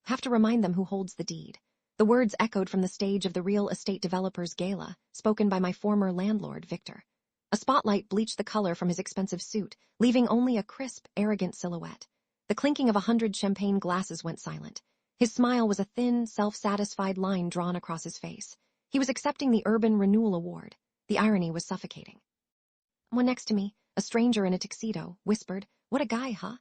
Have to remind them who holds the deed. The words echoed from the stage of the real estate developers gala, spoken by my former landlord, Victor. A spotlight bleached the color from his expensive suit, leaving only a crisp, arrogant silhouette. The clinking of 100 champagne glasses went silent. His smile was a thin, self-satisfied line drawn across his face. He was accepting the Urban Renewal Award. The irony was suffocating. One next to me, a stranger in a tuxedo, whispered, "What a guy, huh?"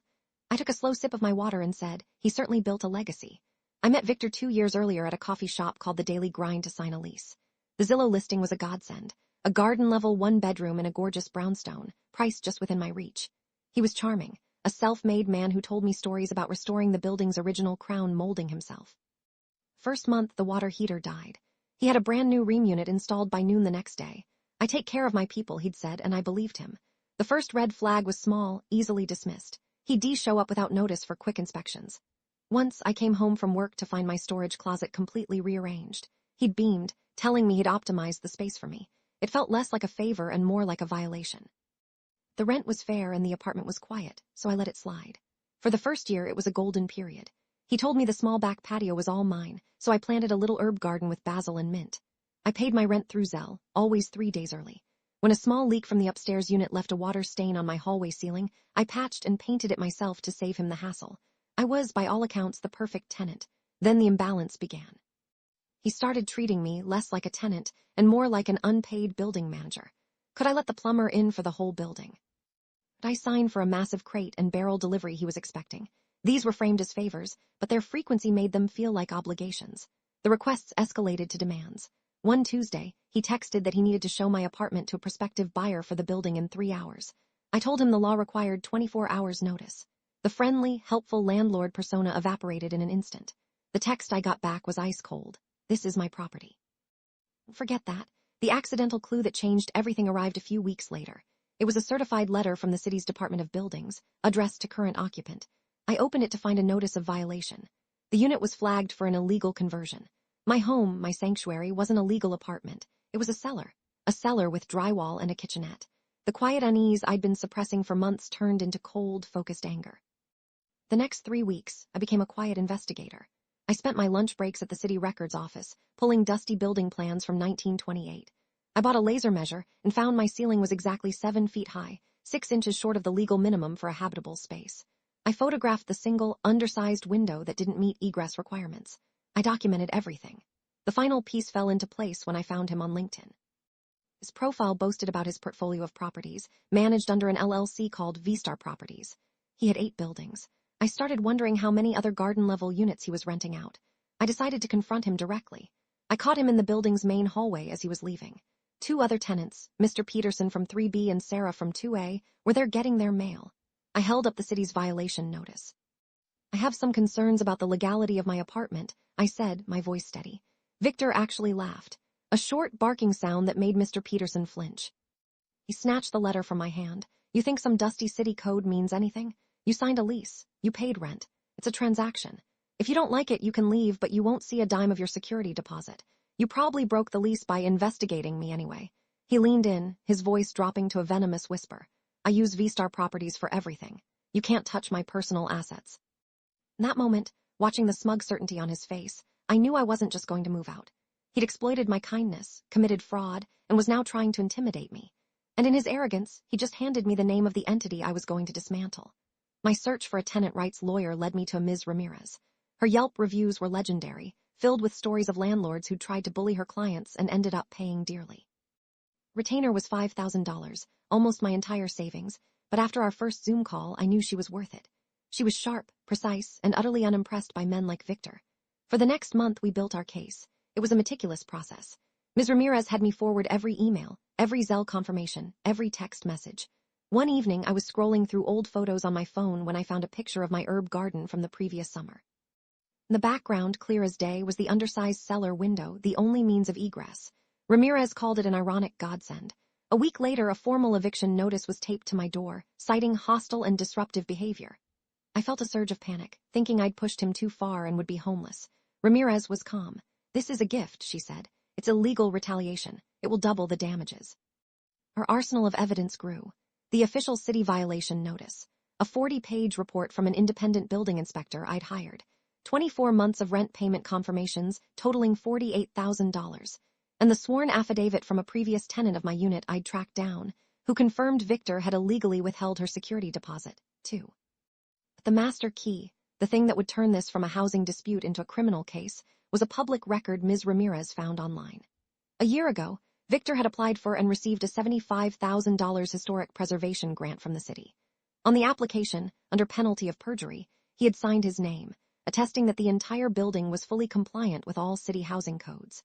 I took a slow sip of my water and said, "He certainly built a legacy." I met Victor 2 years earlier at a coffee shop called the Daily Grind to sign a lease. The Zillow listing was a godsend. A garden-level 1-bedroom in a gorgeous brownstone, priced just within my reach. He was charming, a self-made man who told me stories about restoring the building's original crown molding himself. First month, the water heater died. He had a brand new ream unit installed by noon the next day. "I take care of my people," he'd said, and I believed him. The first red flag was small, easily dismissed. He'd show up without notice for quick inspections. Once, I came home from work to find my storage closet completely rearranged. He'd beamed, telling me he'd optimized the space for me. It felt less like a favor and more like a violation. The rent was fair and the apartment was quiet, so I let it slide. For the first year, it was a golden period. He told me the small back patio was all mine, so I planted a little herb garden with basil and mint. I paid my rent through Zelle, always 3 days early. When a small leak from the upstairs unit left a water stain on my hallway ceiling, I patched and painted it myself to save him the hassle. I was, by all accounts, the perfect tenant. Then the imbalance began. He started treating me less like a tenant and more like an unpaid building manager. Could I let the plumber in for the whole building? Could I sign for a massive crate and barrel delivery he was expecting? These were framed as favors, but their frequency made them feel like obligations. The requests escalated to demands. One Tuesday, he texted that he needed to show my apartment to a prospective buyer for the building in 3 hours. I told him the law required 24 hours notice. The friendly, helpful landlord persona evaporated in an instant. The text I got back was ice cold. "This is my property." Forget that. The accidental clue that changed everything arrived a few weeks later. It was a certified letter from the city's Department of Buildings, addressed to current occupant. I opened it to find a notice of violation. The unit was flagged for an illegal conversion. My home, my sanctuary, wasn't a legal apartment. It was a cellar with drywall and a kitchenette. The quiet unease I'd been suppressing for months turned into cold, focused anger. The next 3 weeks, I became a quiet investigator. I spent my lunch breaks at the city records office, pulling dusty building plans from 1928. I bought a laser measure and found my ceiling was exactly 7 feet high, 6 inches short of the legal minimum for a habitable space. I photographed the single, undersized window that didn't meet egress requirements. I documented everything. The final piece fell into place when I found him on LinkedIn. His profile boasted about his portfolio of properties, managed under an LLC called V-Star Properties. He had 8 buildings. I started wondering how many other garden-level units he was renting out. I decided to confront him directly. I caught him in the building's main hallway as he was leaving. 2 other tenants, Mr. Peterson from 3B and Sarah from 2A, were there getting their mail. I held up the city's violation notice. "I have some concerns about the legality of my apartment," I said, my voice steady. Victor actually laughed, a short barking sound that made Mr. Peterson flinch. He snatched the letter from my hand. "You think some dusty city code means anything? You signed a lease. You paid rent. It's a transaction. If you don't like it, you can leave, but you won't see a dime of your security deposit. You probably broke the lease by investigating me anyway." He leaned in, his voice dropping to a venomous whisper. "I use V-Star Properties for everything. You can't touch my personal assets." In that moment, watching the smug certainty on his face, I knew I wasn't just going to move out. He'd exploited my kindness, committed fraud, and was now trying to intimidate me. And in his arrogance, he just handed me the name of the entity I was going to dismantle. My search for a tenant rights lawyer led me to Ms. Ramirez. Her Yelp reviews were legendary, filled with stories of landlords who'd tried to bully her clients and ended up paying dearly. Retainer was $5,000, almost my entire savings, but after our first Zoom call, I knew she was worth it. She was sharp, precise, and utterly unimpressed by men like Victor. For the next month, we built our case. It was a meticulous process. Ms. Ramirez had me forward every email, every Zelle confirmation, every text message. One evening, I was scrolling through old photos on my phone when I found a picture of my herb garden from the previous summer. In the background, clear as day, was the undersized cellar window, the only means of egress. Ramirez called it an ironic godsend. A week later, a formal eviction notice was taped to my door, citing hostile and disruptive behavior. I felt a surge of panic, thinking I'd pushed him too far and would be homeless. Ramirez was calm. "This is a gift," she said. "It's illegal retaliation. It will double the damages." Our arsenal of evidence grew. The official city violation notice. A 40-page report from an independent building inspector I'd hired. 24 months of rent payment confirmations totaling $48,000, and the sworn affidavit from a previous tenant of my unit I'd tracked down, who confirmed Victor had illegally withheld her security deposit, too. But the master key, the thing that would turn this from a housing dispute into a criminal case, was a public record Ms. Ramirez found online. A year ago, Victor had applied for and received a $75,000 historic preservation grant from the city. On the application, under penalty of perjury, he had signed his name, attesting that the entire building was fully compliant with all city housing codes.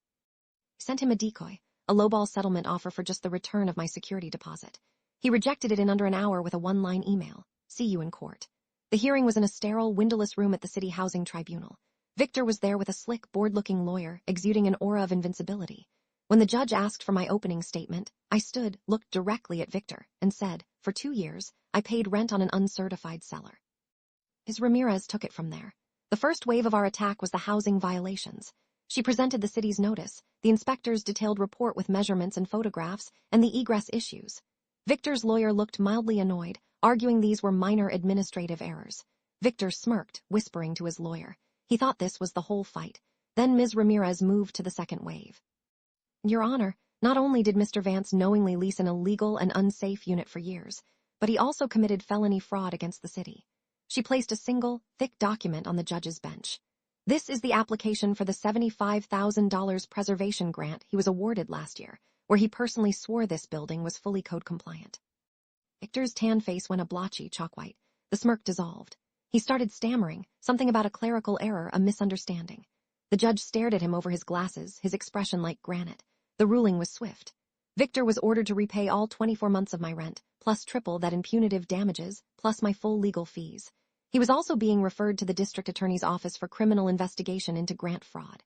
I sent him a decoy, a lowball settlement offer for just the return of my security deposit. He rejected it in under an hour with a one-line email, "See you in court." The hearing was in a sterile, windowless room at the city housing tribunal. Victor was there with a slick, bored-looking lawyer, exuding an aura of invincibility. When the judge asked for my opening statement, I stood, looked directly at Victor, and said, "For 2 years, I paid rent on an uncertified cellar." Ms. Ramirez took it from there. The first wave of our attack was the housing violations. She presented the city's notice, the inspector's detailed report with measurements and photographs, and the egress issues. Victor's lawyer looked mildly annoyed, arguing these were minor administrative errors. Victor smirked, whispering to his lawyer. He thought this was the whole fight. Then Ms. Ramirez moved to the second wave. "Your Honor, not only did Mr. Vance knowingly lease an illegal and unsafe unit for years, but he also committed felony fraud against the city." She placed a single, thick document on the judge's bench. "This is the application for the $75,000 preservation grant he was awarded last year, where he personally swore this building was fully code compliant." Victor's tan face went a blotchy chalk-white. The smirk dissolved. He started stammering, something about a clerical error, a misunderstanding. The judge stared at him over his glasses, his expression like granite. The ruling was swift. Victor was ordered to repay all 24 months of my rent, plus triple that in punitive damages, plus my full legal fees. He was also being referred to the district attorney's office for criminal investigation into grant fraud.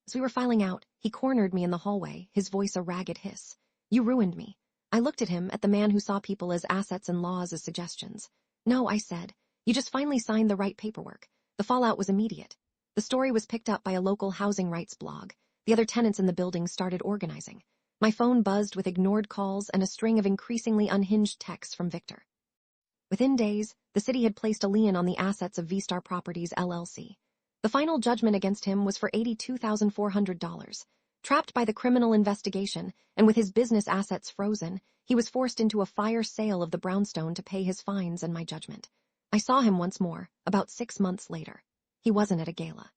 As we were filing out, he cornered me in the hallway, his voice a ragged hiss. "You ruined me." I looked at him, at the man who saw people as assets and laws as suggestions. "No," I said. "You just finally signed the right paperwork." The fallout was immediate. The story was picked up by a local housing rights blog. The other tenants in the building started organizing. My phone buzzed with ignored calls and a string of increasingly unhinged texts from Victor. Within days, the city had placed a lien on the assets of V-Star Properties, LLC. The final judgment against him was for $82,400. Trapped by the criminal investigation, and with his business assets frozen, he was forced into a fire sale of the brownstone to pay his fines and my judgment. I saw him once more, about 6 months later. He wasn't at a gala.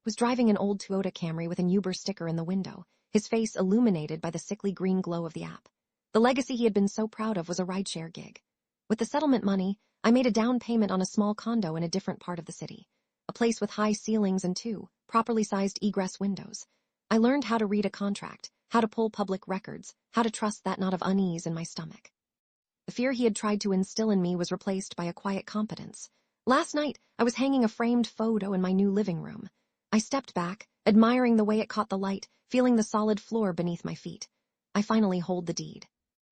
He was driving an old Toyota Camry with an Uber sticker in the window, his face illuminated by the sickly green glow of the app. The legacy he had been so proud of was a rideshare gig. With the settlement money, I made a down payment on a small condo in a different part of the city, a place with high ceilings and 2 properly sized egress windows. I learned how to read a contract, how to pull public records, how to trust that knot of unease in my stomach. The fear he had tried to instill in me was replaced by a quiet competence. Last night, I was hanging a framed photo in my new living room. I stepped back, admiring the way it caught the light, feeling the solid floor beneath my feet. I finally hold the deed.